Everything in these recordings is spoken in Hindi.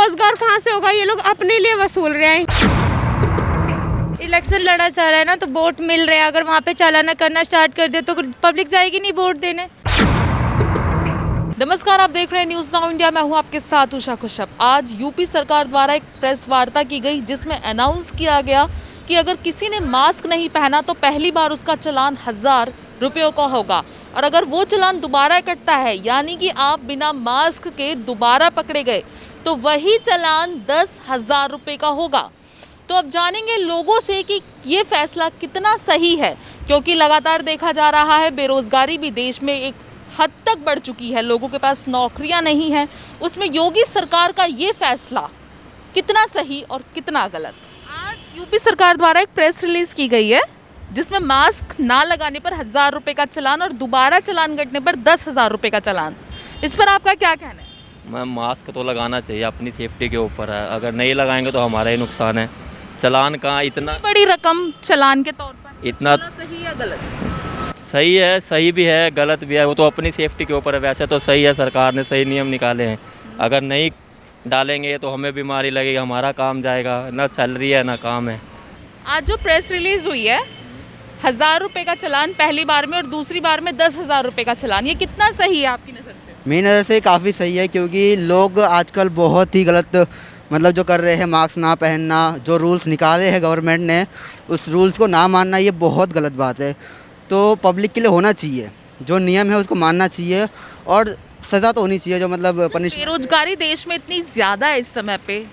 रोजगार कहाँ से होगा? ये लोग अपने लिए वसूल रहे हैं। इलेक्शन लड़ा जा रहा है ना, तो वोट मिल रहे हैं। अगर वहाँ पे चालाना करना स्टार्ट कर दे तो पब्लिक जाएगी नहीं वोट देने। नमस्कार, आप देख रहे हैं न्यूज़ नाउ इंडिया। मैं हूं आपके साथ उषा कश्यप। आज यूपी सरकार द्वारा एक प्रेस वार्ता की गई जिसमें अनाउंस किया गया कि अगर किसी ने मास्क नहीं पहना तो पहली बार उसका चालान 1000 रुपयों का होगा, और अगर वो चालान दोबारा कटता है यानी कि आप बिना मास्क के दोबारा पकड़े गए तो वही चालान 10,000 रुपये का होगा। तो अब जानेंगे लोगों से कि ये फैसला कितना सही है, क्योंकि लगातार देखा जा रहा है बेरोजगारी भी देश में एक हद तक बढ़ चुकी है, लोगों के पास नौकरियां नहीं हैं। उसमें योगी सरकार का ये फैसला कितना सही और कितना गलत। आज यूपी सरकार द्वारा एक प्रेस रिलीज की गई है जिसमें मास्क ना लगाने पर 1000 रुपये का चालान और दोबारा चालान कटने पर 10,000 रुपये का चालान। इस पर आपका क्या कहना है? मैम, मास्क तो लगाना चाहिए, अपनी सेफ्टी के ऊपर है। अगर नहीं लगाएंगे तो हमारा ही नुकसान है। चालान कहाँ इतना बड़ी रकम चालान के तौर पर इतना सही या गलत? सही है, सही भी है, गलत भी है, वो तो अपनी सेफ्टी के ऊपर है। वैसे तो सही है, सरकार ने सही नियम निकाले हैं। अगर नहीं डालेंगे तो हमें बीमारी लगेगी, हमारा काम जाएगा, ना सैलरी है ना काम है। आज जो प्रेस रिलीज हुई है 1000 रुपये का चालान पहली बार में और दूसरी बार में 10,000 रुपये का चालान, ये कितना सही है आपकी नज़र से? मेरी नज़र से काफ़ी सही है, क्योंकि लोग आजकल बहुत ही गलत मतलब जो कर रहे हैं, मास्क ना पहनना, जो रूल्स निकाले हैं गवर्नमेंट ने, उस रूल्स को ना मानना, ये बहुत गलत बात है। तो पब्लिक के लिए होना चाहिए, जो नियम है उसको मानना चाहिए और सज़ा तो होनी चाहिए, जो मतलब पनिशमेंट। बेरोजगारी देश में इतनी ज़्यादा है इस समय पे,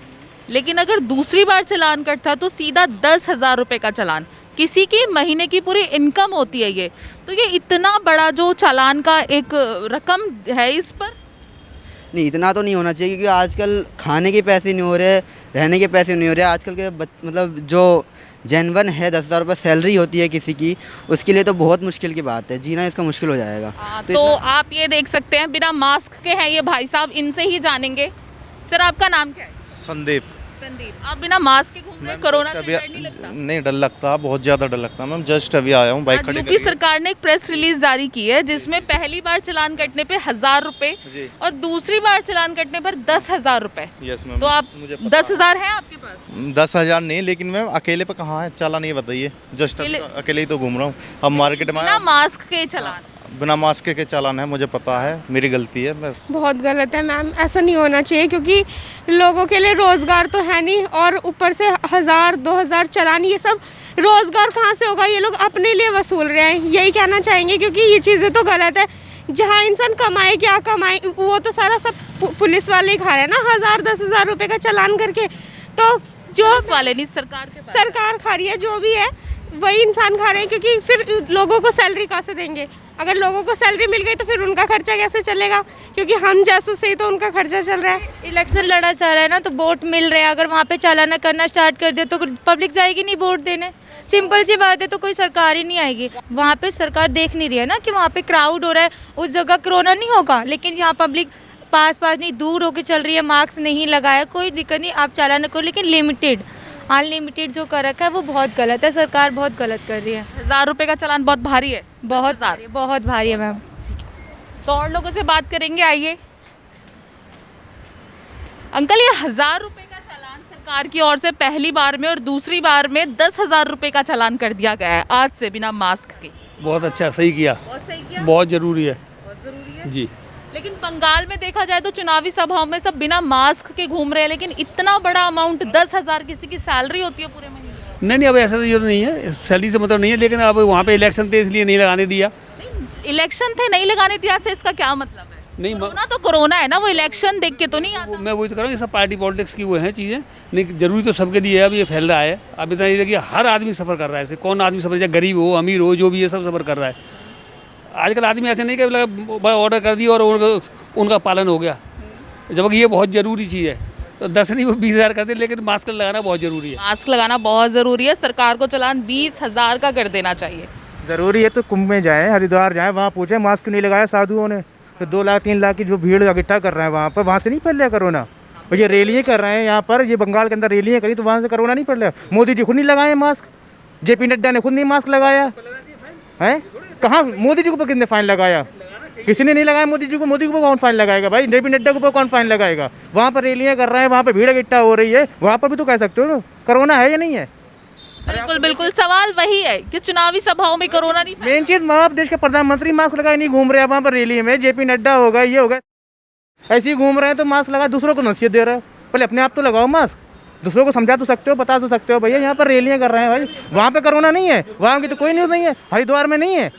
लेकिन अगर दूसरी बार चालान कटता तो सीधा 10,000 रुपये का चालान। किसी की महीने की पूरी इनकम होती है ये, तो ये इतना बड़ा जो चालान का एक रकम है इस पर नहीं, इतना तो नहीं होना चाहिए, क्योंकि आजकल खाने के पैसे नहीं हो रहे, रहने के पैसे नहीं हो रहे। आजकल के मतलब जो जेनवन है 10,000 रुपये सैलरी होती है किसी की, उसके लिए तो बहुत मुश्किल की बात है, जीना इसका मुश्किल हो जाएगा। तो आप ये देख सकते हैं बिना मास्क के हैं ये भाई साहब, इनसे ही जानेंगे। सर, आपका नाम क्या है? संदीप। संदीप, आप बिना मास्क के घूम रहे हैं, कोरोना से डर नहीं लगता? नहीं, डर लगता, बहुत ज़्यादा डर लगता। मैम, जस्ट अभी आया हूँ, बाइक खड़ी यूपी सरकार ने एक प्रेस रिलीज जारी की है जिसमें पहली बार चालान कटने पे 1000 रुपये और दूसरी बार चालान कटने पर 10,000 रुपये। Yes ma'am. तो आप 10,000 है आपके पास? 10,000 नहीं, लेकिन मैम अकेले पे कहाँ है चालान, ये बताइए। जस्ट अकेले ही तो घूम रहा हूँ। अब मार्केट में बिना मास्क के चालान, बिना मास्क के चालान है, मुझे पता है, मेरी गलती है बस। बहुत गलत है मैम, ऐसा नहीं होना चाहिए, क्योंकि लोगों के लिए रोजगार तो है नहीं, और ऊपर से 1000-2000 चालान, ये सब रोजगार कहाँ से होगा? ये लोग अपने लिए वसूल रहे हैं, यही कहना चाहेंगे, क्योंकि ये चीज़ें तो गलत है। जहाँ इंसान कमाए क्या कमाए, वो तो सारा सब पुलिस वाले ही खा रहे हैं ना, 1000-10,000 रुपये का चालान करके। तो जो वाले नहीं, सरकार के पास सरकार खा रही है, जो भी है वही इंसान खा रहे हैं, क्योंकि फिर लोगों को सैलरी कहाँ से देंगे? अगर लोगों को सैलरी मिल गई तो फिर उनका खर्चा कैसे चलेगा? क्योंकि हम जैसों से ही तो उनका खर्चा चल रहा है। इलेक्शन लड़ा जा रहा है ना, तो वोट मिल रहे हैं। अगर वहाँ पे चालाना करना स्टार्ट कर दे तो पब्लिक जाएगी नहीं वोट देने। सिंपल सी बात है, तो कोई सरकार ही नहीं आएगी। वहाँ पे सरकार देख नहीं रही है ना कि वहाँ पे क्राउड हो रहा है, उस जगह कोरोना नहीं होगा, लेकिन यहाँ पब्लिक पास नहीं, दूर होकर चल रही है, मास्क नहीं लगाया, कोई दिक्कत नहीं, आप चालाना करो, लेकिन लिमिटेड। अनलिमिटेड जो कर रखा है वो बहुत गलत है, सरकार बहुत गलत कर रही है। 1000 रुपये का चालान बहुत भारी है। बहुत भारी है मैम। तो और लोगों से बात करेंगे, आइए। अंकल, ये 1000 रुपये का चालान सरकार की ओर से पहली बार में और दूसरी बार में 10,000 रुपये का चालान कर दिया गया है आज से बिना मास्क के। बहुत अच्छा, सही किया, बहुत सही किया, बहुत ज़रूरी है, बहुत जरूरी है जी। लेकिन बंगाल में देखा जाए तो चुनावी सभाओं में सब बिना मास्क के घूम रहे हैं, लेकिन इतना बड़ा अमाउंट 10,000 किसी की सैलरी होती है पूरे महीने। नहीं, अब ऐसा तो ये नहीं है, सैलरी से मतलब नहीं है, लेकिन अब वहाँ पे इलेक्शन थे इसलिए नहीं लगाने दिया। इलेक्शन थे नहीं लगाने दिया से इसका क्या मतलब है? नहीं, कोरोना तो कोरोना है ना, वो इलेक्शन देख के तो नहीं आता। मैं वही तो कह रहा हूँ, ये सब पार्टी पॉलिटिक्स की वो हैं चीज़ें, नहीं जरूरी तो सबके लिए है। अब ये फैल रहा है, अब इतना ये देखिए हर आदमी सफ़र कर रहा है, ऐसे कौन आदमी सफ़र, चाहे गरीब हो अमीर हो, जो भी है सब सफ़र कर रहा है। आजकल आदमी ऐसे नहीं कि ऑर्डर कर दिया और उनका पालन हो गया, जबकि ये बहुत ज़रूरी चीज़ है। तो 10 नहीं, वो 20,000 कर दे, लेकिन मास्क लगाना बहुत ज़रूरी है। मास्क लगाना बहुत ज़रूरी है, सरकार को चालान 20,000 का कर देना चाहिए। ज़रूरी है तो कुंभ में जाएँ, हरिद्वार जाएँ, वहाँ पूछें मास्क क्यों नहीं लगाया साधुओं ने। तो 2 लाख 3 लाख की जो भीड़ इकट्ठा कर रहे हैं वहाँ पर, वहाँ से नहीं फैल रहा कोरोना। और ये रैलियाँ कर रहे हैं यहाँ पर, ये बंगाल के अंदर रैलियाँ करी तो वहाँ से कोरोना नहीं फैल रहा। मोदी जी खुद नहीं लगाए मास्क, JP नड्डा ने खुद नहीं मास्क लगाया है। कहाँ मोदी जी को किसने फाइन लगाया? किसी ने नहीं लगाया मोदी जी को कौन फाइन लगाएगा भाई? जेपी नड्डा के ऊपर कौन फाइन लगाएगा? वहाँ पर रैलियाँ कर रहे हैं, वहाँ पर भीड़ इकट्ठा हो रही है, वहाँ पर भी तो कह सकते हो कोरोना है या नहीं है? बिल्कुल बिल्कुल, सवाल वही है कि चुनावी सभाओं में कोरोना नहीं मेन चीज़ माँ देश के प्रधानमंत्री मास्क लगाए नहीं घूम रहे हैं वहाँ पर रैली में, जेपी नड्डा होगा ये होगा, ऐसे ही घूम रहे हैं तो मास्क लगा, दूसरों को नसीहत दे रहे हो। पहले अपने आप तो लगाओ मास्क, दूसरों को समझा तो सकते हो, बता तो सकते हो भैया यहाँ पर रैलियाँ कर रहे हैं भाई, वहाँ पे कोरोना नहीं है, वहाँ की तो कोई न्यूज़ नहीं है, हरिद्वार में नहीं है।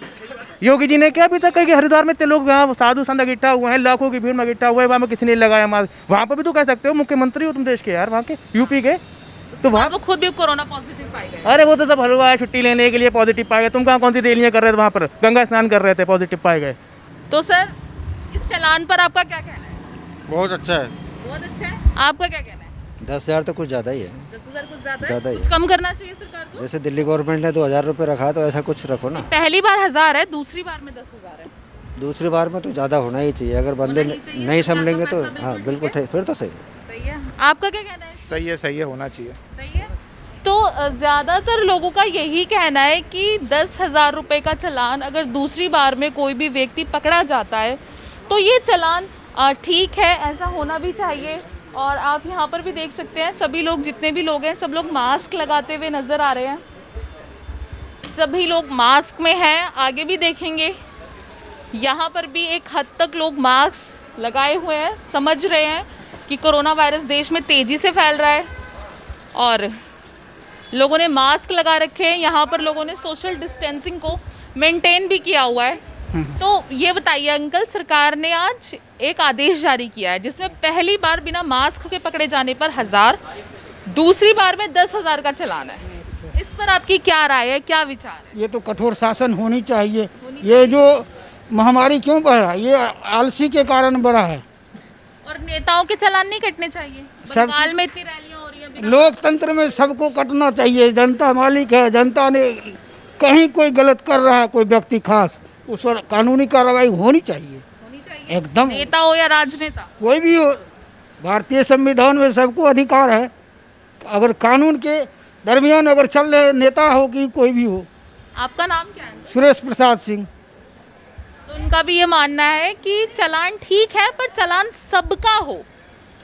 योगी जी ने क्या अभी तक कहा कि हरिद्वार में इतने लोग यहाँ साधु संत इकट्ठा हुए हैं, लाखों की भीड़ में इकट्ठा हुए हैं, वहाँ में किसी ने लगाया मास्क, वहाँ पर भी तो कह सकते हो, मुख्यमंत्री हो तुम देश के यार, वहाँ के यूपी के, तो वहाँ वो खुद भी कोरोना पॉजिटिव पाए गए। अरे वो तो सब हलवा है, छुट्टी लेने के लिए पॉजिटिव पाए गए। तुम कहाँ कौन सी रैलियाँ कर रहे थे? वहाँ पर गंगा स्नान कर रहे थे, पॉजिटिव पाए गए। तो सर इस चालान पर आपका क्या कहना है? बहुत अच्छा है। बहुत अच्छा है, आपका क्या कहना है? 10,000 तो कुछ ज़्यादा ही है। 10,000 कुछ ज्यादा ज़्यादा है, ही कुछ कम करना चाहिए सरकार को। जैसे दिल्ली गवर्नमेंट ने 2,000 रुपये रखा तो ऐसा कुछ रखो ना। पहली बार 1000 है, दूसरी बार में 10,000 है। दूसरी बार में तो ज़्यादा होना ही चाहिए, अगर बंदे नहीं संभलेंगे तो हाँ बिल्कुल फिर तो सही है। सही है, आपका क्या कहना है? सही है, होना चाहिए। सही है। तो ज़्यादातर लोगों का यही कहना है कि 10,000 रुपये का चालान अगर दूसरी बार में कोई भी व्यक्ति पकड़ा जाता है तो ये चालान ठीक है, ऐसा होना भी चाहिए। और आप यहाँ पर भी देख सकते हैं सभी लोग, जितने भी लोग हैं सब लोग मास्क लगाते हुए नज़र आ रहे हैं, सभी लोग मास्क में हैं। आगे भी देखेंगे यहाँ पर भी एक हद तक लोग मास्क लगाए हुए हैं, समझ रहे हैं कि कोरोना वायरस देश में तेज़ी से फैल रहा है और लोगों ने मास्क लगा रखे हैं। यहाँ पर लोगों ने सोशल डिस्टेंसिंग को मेंटेन भी किया हुआ है। तो ये बताइए अंकल, सरकार ने आज एक आदेश जारी किया है जिसमें पहली बार बिना मास्क के पकड़े जाने पर 1000, दूसरी बार में 10,000 का चालान है। इस पर आपकी क्या राय है, क्या विचार है? ये तो कठोर शासन होनी चाहिए। ये जो महामारी क्यों बढ़ा, ये आलसी के कारण बढ़ा है। और नेताओं के चालान नहीं कटने चाहिए? बंगाल में इतनी रैलियां हो रही हैं। लोकतंत्र में सबको कटना चाहिए, जनता मालिक है, जनता ने कहीं कोई गलत कर रहा है कोई व्यक्ति खास, उस पर कानूनी कार्रवाई होनी चाहिए एकदम। नेता हो या राजनेता, कोई भी हो, भारतीय संविधान में सबको अधिकार है। अगर कानून के दरमियान अगर चल रहे नेता हो कि कोई भी हो। आपका नाम क्या है? सुरेश प्रसाद सिंह। तो उनका भी ये मानना है कि चालान ठीक है पर चालान सबका हो,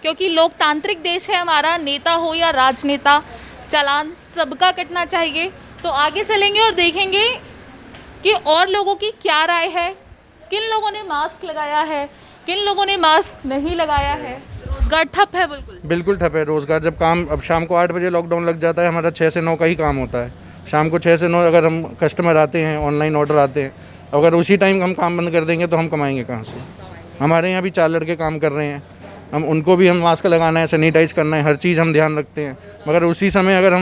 क्योंकि लोकतांत्रिक देश है हमारा, नेता हो या राजनेता, चालान सबका कटना चाहिए। तो आगे चलेंगे और देखेंगे कि और लोगों की क्या राय है, किन लोगों ने मास्क लगाया है, किन लोगों ने मास्क नहीं लगाया है। रोजगार ठप है? बिल्कुल ठप है रोजगार। जब काम अब शाम को 8 बजे लॉकडाउन लग जाता है, हमारा 6 से 9 का ही काम होता है। शाम को 6 से 9 अगर हम कस्टमर आते हैं, ऑनलाइन ऑर्डर आते हैं, अगर उसी टाइम हम काम बंद कर देंगे तो हम कमाएंगे कहाँ से? हमारे यहाँ भी 4 लड़के काम कर रहे हैं, हम उनको भी हम मास्क लगाना है, सैनिटाइज करना है, हर चीज़ हम ध्यान रखते हैं। मगर उसी समय अगर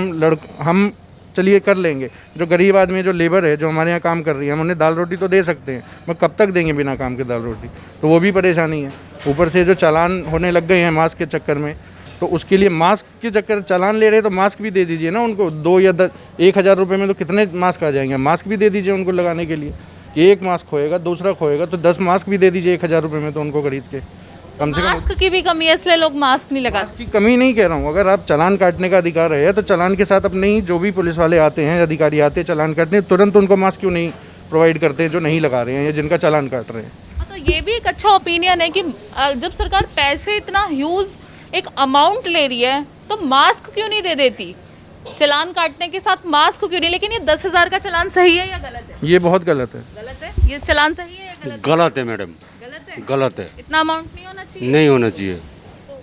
हम चलिए कर लेंगे, जो गरीब आदमी है, जो लेबर है, जो हमारे यहाँ काम कर रही है, हम उन्हें दाल रोटी तो दे सकते हैं, मगर कब तक देंगे बिना काम के दाल रोटी? तो वो भी परेशानी है। ऊपर से जो चालान होने लग गए हैं मास्क के चक्कर में, तो उसके लिए मास्क के चक्कर चालान ले रहे हैं तो मास्क भी दे दीजिए ना उनको। 2 या 1,000 रुपये में तो कितने मास्क आ जाएंगे? मास्क भी दे दीजिए उनको लगाने के लिए कि एक मास्क खोएगा, दूसरा खोएगा, तो 10 मास्क भी दे दीजिए 1,000 रुपये में तो उनको खरीद के। कम से कम मास्क की भी कमी है, इसलिए लोग मास्क नहीं लगाते। की कमी नहीं कह रहा हूँ, अगर आप चालान काटने का अधिकार है तो चालान के साथ अपने ही जो भी पुलिस वाले आते हैं, अधिकारी आते हैं चालान काटने, तुरंत उनको मास्क क्यों नहीं प्रोवाइड करते हैं जो नहीं लगा रहे हैं या जिनका चालान काट रहे हैं? तो ये भी एक अच्छा ओपिनियन है कि जब सरकार पैसे इतना ह्यूज एक अमाउंट ले रही है तो मास्क क्यों नहीं दे देती? चालान काटने के साथ मास्क क्यों नहीं? लेकिन ये 10,000 का चालान सही है या गलत है? ये बहुत गलत है। गलत है? ये चालान सही है या गलत है? गलत है मैडम, गलत है। गलत है। इतना अमाउंट नहीं होना चाहिए। नहीं होना चाहिए।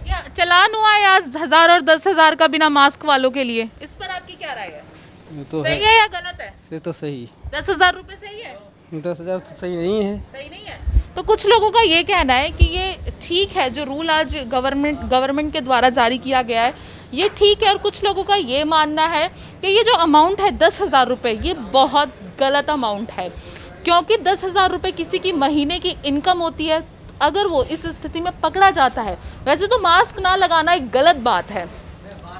या चालान हुआ है आज 1000 और 10,000 का बिना मास्क वालों के लिए, इस पर आपकी क्या राय है? तो सही है या गलत है? ये तो सही। 10,000 रुपये सही है? 10,000 तो सही नहीं है। सही नहीं है। तो कुछ लोगों का ये कहना है कि ये ठीक है, जो रूल आज गवर्नमेंट के द्वारा जारी किया गया है ये ठीक है, और कुछ लोगों का ये मानना है कि ये जो अमाउंट है 10,000 रुपये, ये बहुत गलत अमाउंट है, क्योंकि 10,000 रुपये किसी की महीने की इनकम होती है। अगर वो इस स्थिति में पकड़ा जाता है, वैसे तो मास्क ना लगाना एक गलत बात है,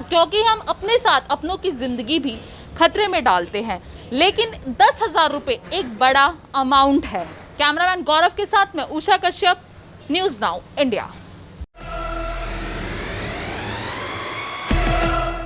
क्योंकि हम अपने साथ अपनों की ज़िंदगी भी खतरे में डालते हैं, लेकिन 10,000 रुपये एक बड़ा अमाउंट है। कैमरामैन गौरव के साथ मैं Usha Kashyap, news now India.